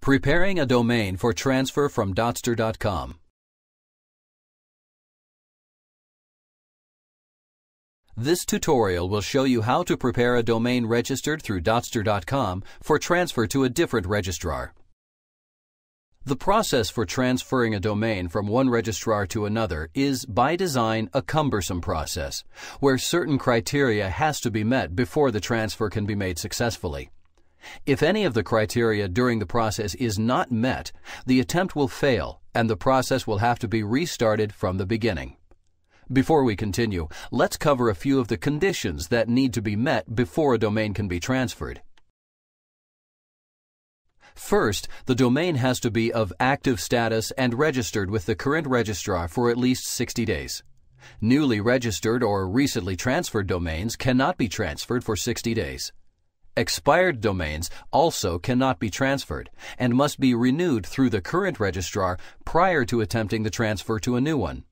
Preparing a domain for transfer from Dotster.com. This tutorial will show you how to prepare a domain registered through Dotster.com for transfer to a different registrar. The process for transferring a domain from one registrar to another is, by design, a cumbersome process, where certain criteria has to be met before the transfer can be made successfully. If any of the criteria during the process is not met, the attempt will fail and the process will have to be restarted from the beginning. Before we continue, let's cover a few of the conditions that need to be met before a domain can be transferred. First, the domain has to be of active status and registered with the current registrar for at least 60 days. Newly registered or recently transferred domains cannot be transferred for 60 days. Expired domains also cannot be transferred and must be renewed through the current registrar prior to attempting the transfer to a new one.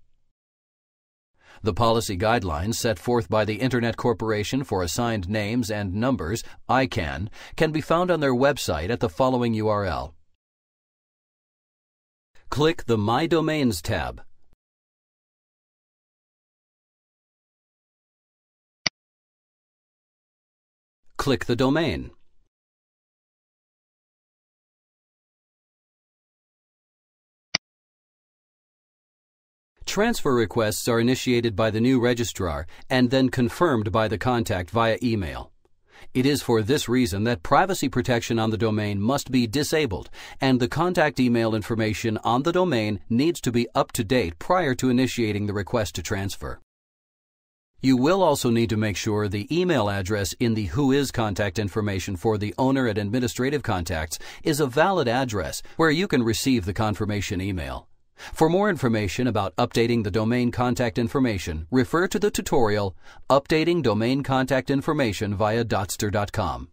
The policy guidelines set forth by the Internet Corporation for Assigned Names and Numbers, ICANN, can be found on their website at the following URL. Click the My Domains tab. Click the domain. Transfer requests are initiated by the new registrar and then confirmed by the contact via email. It is for this reason that privacy protection on the domain must be disabled, and the contact email information on the domain needs to be up to date prior to initiating the request to transfer. You will also need to make sure the email address in the Whois contact information for the owner and administrative contacts is a valid address where you can receive the confirmation email. For more information about updating the domain contact information, refer to the tutorial Updating Domain Contact Information via Dotster.com.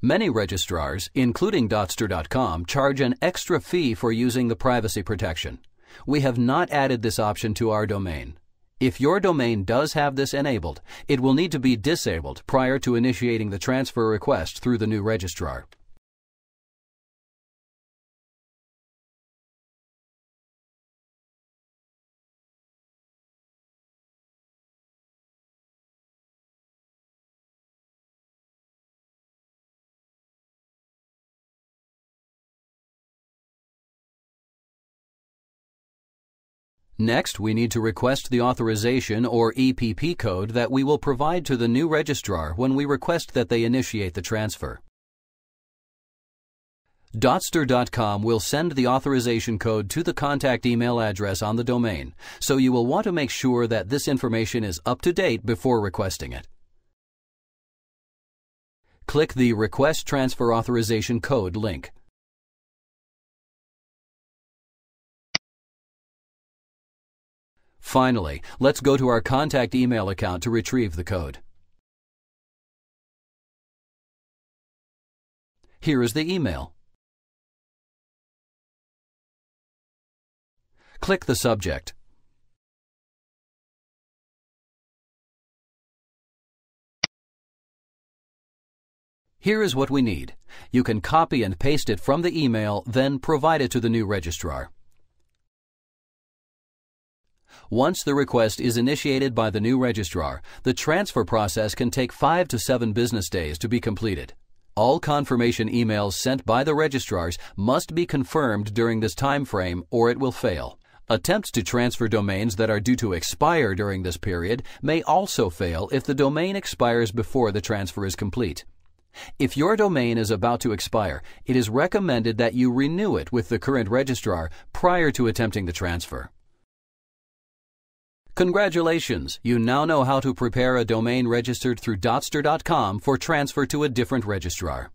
Many registrars, including Dotster.com, charge an extra fee for using the privacy protection. We have not added this option to our domain. If your domain does have this enabled, it will need to be disabled prior to initiating the transfer request through the new registrar. Next, we need to request the authorization or EPP code that we will provide to the new registrar when we request that they initiate the transfer. Dotster.com will send the authorization code to the contact email address on the domain, so you will want to make sure that this information is up to date before requesting it. Click the Request Transfer Authorization Code link. Finally, let's go to our contact email account to retrieve the code. Here is the email. Click the subject. Here is what we need. You can copy and paste it from the email, then provide it to the new registrar. Once the request is initiated by the new registrar, the transfer process can take 5 to 7 business days to be completed. All confirmation emails sent by the registrars must be confirmed during this time frame or it will fail. Attempts to transfer domains that are due to expire during this period may also fail if the domain expires before the transfer is complete. If your domain is about to expire, it is recommended that you renew it with the current registrar prior to attempting the transfer. Congratulations! You now know how to prepare a domain registered through Dotster.com for transfer to a different registrar.